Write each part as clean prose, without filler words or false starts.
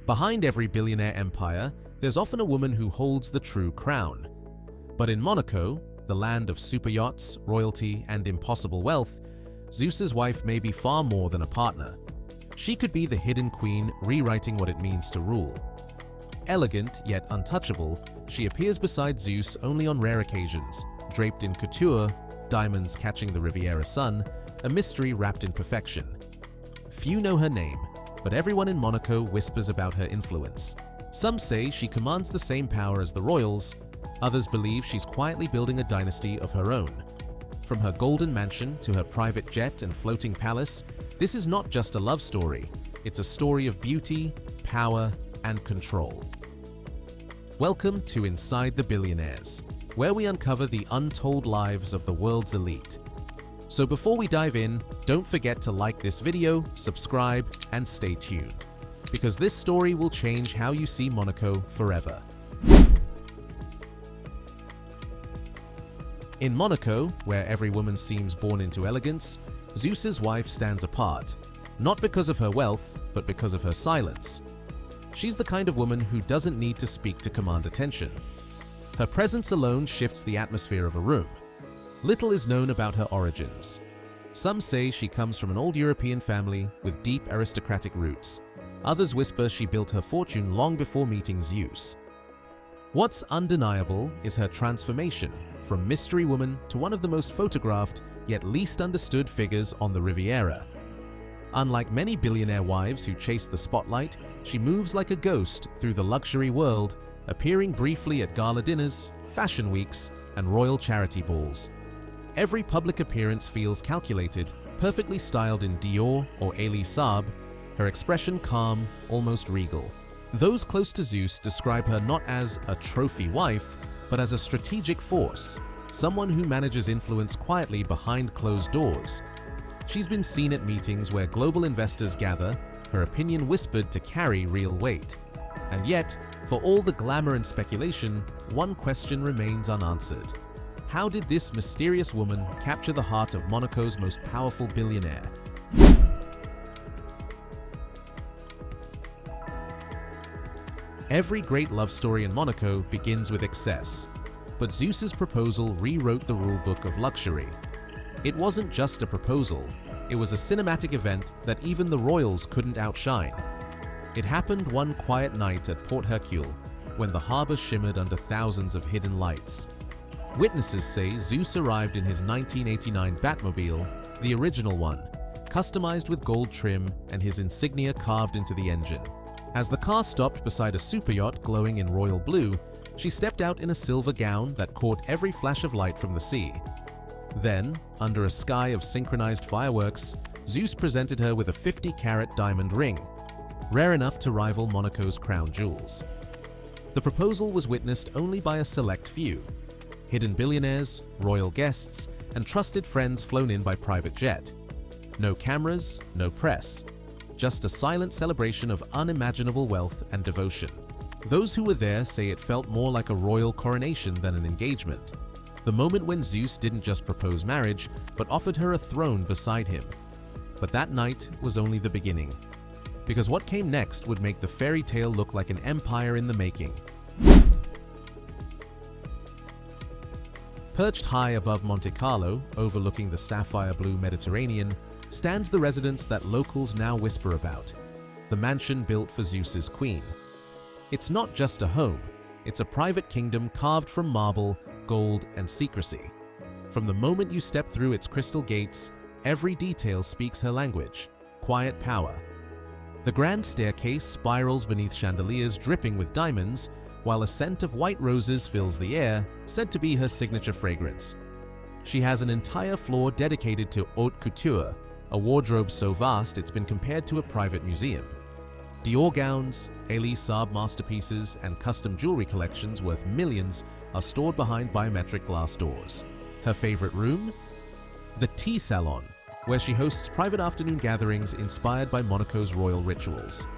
Behind every billionaire empire, there's often a woman who holds the true crown. But in Monaco, the land of super yachts, royalty, and impossible wealth, Zeus's wife may be far more than a partner. She could be the hidden queen rewriting what it means to rule. Elegant yet untouchable, she appears beside Zeus only on rare occasions, draped in couture, diamonds catching the Riviera sun, a mystery wrapped in perfection. Few know her name, but everyone in Monaco whispers about her influence. Some say she commands the same power as the royals, others believe she's quietly building a dynasty of her own. From her golden mansion to her private jet and floating palace, this is not just a love story, it's a story of beauty, power, and control. Welcome to Inside the Billionaires, where we uncover the untold lives of the world's elite. So before we dive in, don't forget to like this video, subscribe, and stay tuned, because this story will change how you see Monaco forever. In Monaco, where every woman seems born into elegance, Zeus's wife stands apart, not because of her wealth, but because of her silence. She's the kind of woman who doesn't need to speak to command attention. Her presence alone shifts the atmosphere of a room. Little is known about her origins. Some say she comes from an old European family with deep aristocratic roots. Others whisper she built her fortune long before meeting Zeus. What's undeniable is her transformation from mystery woman to one of the most photographed yet least understood figures on the Riviera. Unlike many billionaire wives who chase the spotlight, she moves like a ghost through the luxury world, appearing briefly at gala dinners, fashion weeks, and royal charity balls. Every public appearance feels calculated, perfectly styled in Dior or Elie Saab, her expression calm, almost regal. Those close to Zeus describe her not as a trophy wife, but as a strategic force, someone who manages influence quietly behind closed doors. She's been seen at meetings where global investors gather, her opinion whispered to carry real weight. And yet, for all the glamour and speculation, one question remains unanswered. How did this mysterious woman capture the heart of Monaco's most powerful billionaire? Every great love story in Monaco begins with excess, but Zeus's proposal rewrote the rulebook of luxury. It wasn't just a proposal, it was a cinematic event that even the royals couldn't outshine. It happened one quiet night at Port Hercule, when the harbor shimmered under thousands of hidden lights. Witnesses say Zeus arrived in his 1989 Batmobile, the original one, customized with gold trim and his insignia carved into the engine. As the car stopped beside a super yacht glowing in royal blue, she stepped out in a silver gown that caught every flash of light from the sea. Then, under a sky of synchronized fireworks, Zeus presented her with a 50-carat diamond ring, rare enough to rival Monaco's crown jewels. The proposal was witnessed only by a select few: hidden billionaires, royal guests, and trusted friends flown in by private jet. No cameras, no press. Just a silent celebration of unimaginable wealth and devotion. Those who were there say it felt more like a royal coronation than an engagement. The moment when Zeus didn't just propose marriage, but offered her a throne beside him. But that night was only the beginning. Because what came next would make the fairy tale look like an empire in the making. Perched high above Monte Carlo, overlooking the sapphire blue Mediterranean, stands the residence that locals now whisper about, the mansion built for Zeus's queen. It's not just a home, it's a private kingdom carved from marble, gold, and secrecy. From the moment you step through its crystal gates, every detail speaks her language: quiet power. The grand staircase spirals beneath chandeliers dripping with diamonds, while a scent of white roses fills the air, said to be her signature fragrance. She has an entire floor dedicated to haute couture, a wardrobe so vast it's been compared to a private museum. Dior gowns, Elie Saab masterpieces, and custom jewelry collections worth millions are stored behind biometric glass doors. Her favorite room? The tea salon, where she hosts private afternoon gatherings inspired by Monaco's royal rituals.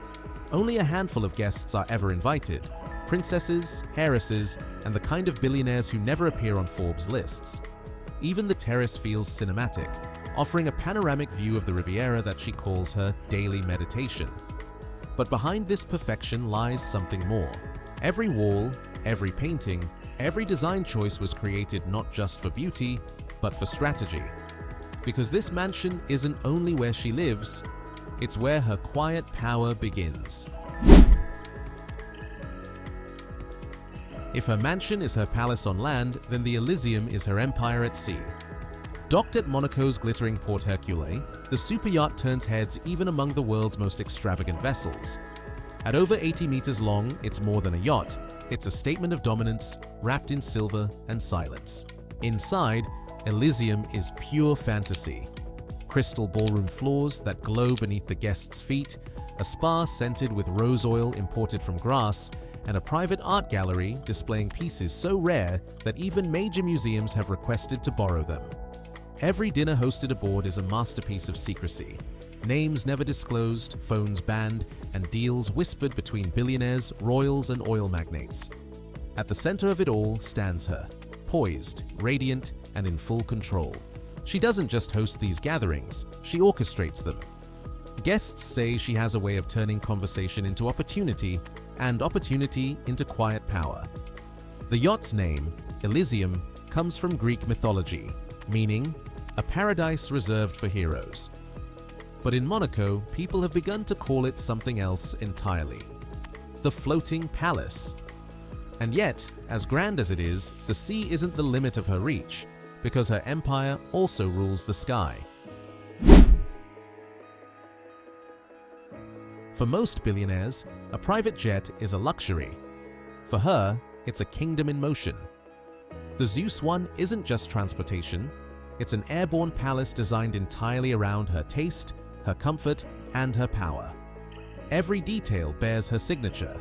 Only a handful of guests are ever invited: princesses, heiresses, and the kind of billionaires who never appear on Forbes lists. Even the terrace feels cinematic, offering a panoramic view of the Riviera that she calls her daily meditation. But behind this perfection lies something more. Every wall, every painting, every design choice was created not just for beauty, but for strategy. Because this mansion isn't only where she lives, it's where her quiet power begins. If her mansion is her palace on land, then the Elysium is her empire at sea. Docked at Monaco's glittering Port Hercule, the super yacht turns heads even among the world's most extravagant vessels. At over 80 meters long, it's more than a yacht. It's a statement of dominance, wrapped in silver and silence. Inside, Elysium is pure fantasy. Crystal ballroom floors that glow beneath the guests' feet, a spa scented with rose oil imported from Grasse, and a private art gallery displaying pieces so rare that even major museums have requested to borrow them. Every dinner hosted aboard is a masterpiece of secrecy. Names never disclosed, phones banned, and deals whispered between billionaires, royals, and oil magnates. At the center of it all stands her, poised, radiant, and in full control. She doesn't just host these gatherings, she orchestrates them. Guests say she has a way of turning conversation into opportunity, and opportunity into quiet power. The yacht's name, Elysium, comes from Greek mythology, meaning a paradise reserved for heroes. But in Monaco, people have begun to call it something else entirely: the floating palace. And yet, as grand as it is, the sea isn't the limit of her reach, because her empire also rules the sky. For most billionaires, a private jet is a luxury. For her, it's a kingdom in motion. The Zeus one isn't just transportation, it's an airborne palace designed entirely around her taste, her comfort, and her power. Every detail bears her signature.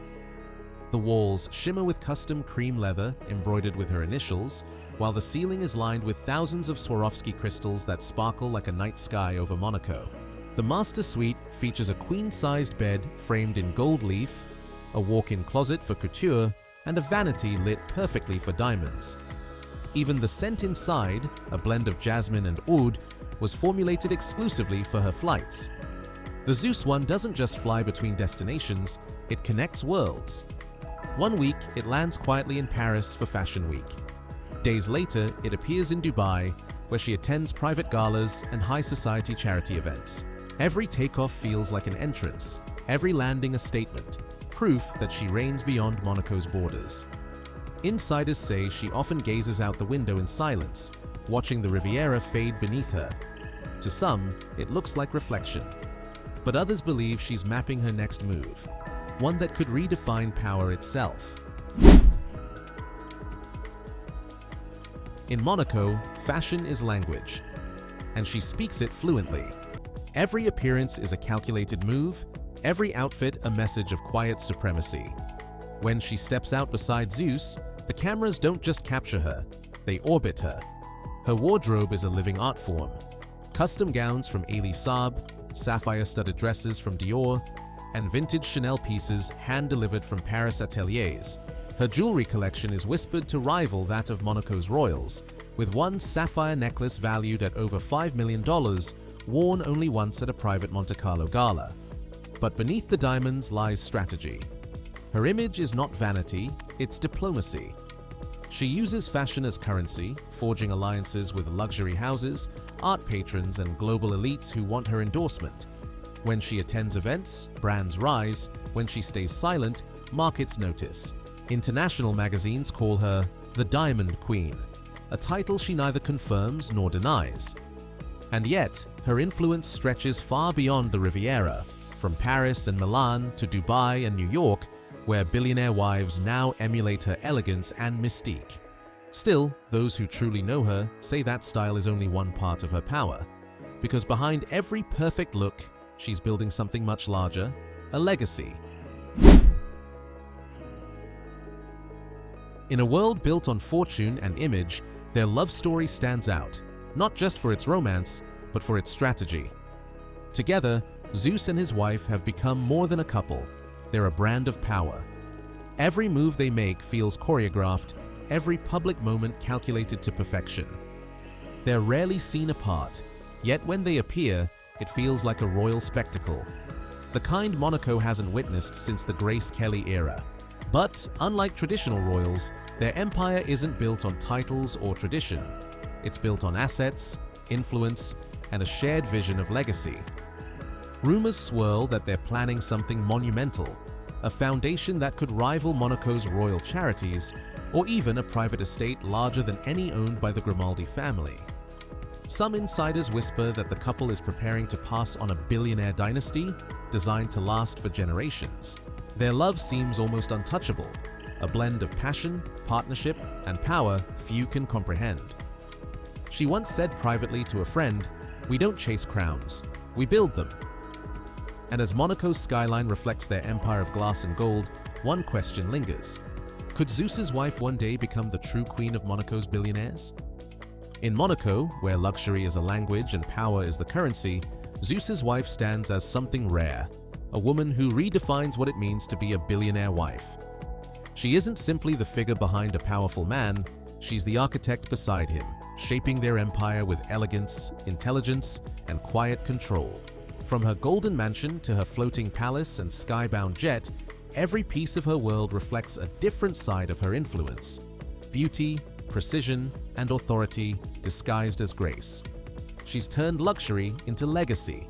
The walls shimmer with custom cream leather embroidered with her initials, while the ceiling is lined with thousands of Swarovski crystals that sparkle like a night sky over Monaco. The master suite features a queen-sized bed framed in gold leaf, a walk-in closet for couture, and a vanity lit perfectly for diamonds. Even the scent inside, a blend of jasmine and oud, was formulated exclusively for her flights. The Zeus one doesn't just fly between destinations, it connects worlds. One week, it lands quietly in Paris for Fashion Week. Days later, it appears in Dubai, where she attends private galas and high society charity events. Every takeoff feels like an entrance, every landing a statement, proof that she reigns beyond Monaco's borders. Insiders say she often gazes out the window in silence, watching the Riviera fade beneath her. To some, it looks like reflection, but others believe she's mapping her next move, one that could redefine power itself. In Monaco, fashion is language, and she speaks it fluently. Every appearance is a calculated move, every outfit a message of quiet supremacy. When she steps out beside Zeus, the cameras don't just capture her, they orbit her. Her wardrobe is a living art form. Custom gowns from Elie Saab, sapphire-studded dresses from Dior, and vintage Chanel pieces hand-delivered from Paris ateliers. Her jewelry collection is whispered to rival that of Monaco's royals, with one sapphire necklace valued at over $5 million, worn only once at a private Monte Carlo gala. But beneath the diamonds lies strategy. Her image is not vanity, it's diplomacy. She uses fashion as currency, forging alliances with luxury houses, art patrons, and global elites who want her endorsement. When she attends events, brands rise. When she stays silent, markets notice. International magazines call her the Diamond Queen, a title she neither confirms nor denies. And yet, her influence stretches far beyond the Riviera, from Paris and Milan to Dubai and New York, where billionaire wives now emulate her elegance and mystique. Still, those who truly know her say that style is only one part of her power, because behind every perfect look, she's building something much larger, a legacy. In a world built on fortune and image, their love story stands out, not just for its romance, but for its strategy. Together, Zeus and his wife have become more than a couple. They're a brand of power. Every move they make feels choreographed, every public moment calculated to perfection. They're rarely seen apart, yet when they appear, it feels like a royal spectacle. the kind Monaco hasn't witnessed since the Grace Kelly era. But unlike traditional royals, their empire isn't built on titles or tradition. It's built on assets, influence, and a shared vision of legacy. Rumors swirl that they're planning something monumental, a foundation that could rival Monaco's royal charities, or even a private estate larger than any owned by the Grimaldi family. Some insiders whisper that the couple is preparing to pass on a billionaire dynasty designed to last for generations. Their love seems almost untouchable, a blend of passion, partnership, and power few can comprehend. She once said privately to a friend, "We don't chase crowns, we build them." And as Monaco's skyline reflects their empire of glass and gold, one question lingers. Could Zeus's wife one day become the true queen of Monaco's billionaires? In Monaco, where luxury is a language and power is the currency, Zeus's wife stands as something rare, a woman who redefines what it means to be a billionaire wife. She isn't simply the figure behind a powerful man, she's the architect beside him, shaping their empire with elegance, intelligence, and quiet control. From her golden mansion to her floating palace and skybound jet, every piece of her world reflects a different side of her influence: beauty, precision, and authority disguised as grace. She's turned luxury into legacy,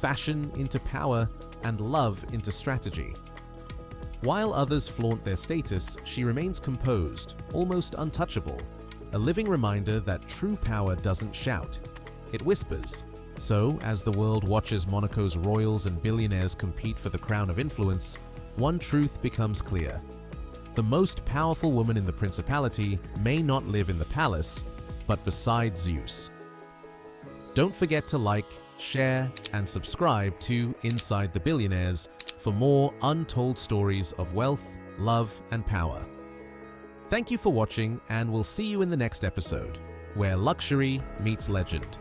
fashion into power, and love into strategy. While others flaunt their status, she remains composed, almost untouchable, a living reminder that true power doesn't shout, it whispers. So, as the world watches Monaco's royals and billionaires compete for the crown of influence, one truth becomes clear. The most powerful woman in the principality may not live in the palace, but beside Zeus. Don't forget to like, share, and subscribe to Inside the Billionaires for more untold stories of wealth, love, and power. Thank you for watching, and we'll see you in the next episode, where luxury meets legend.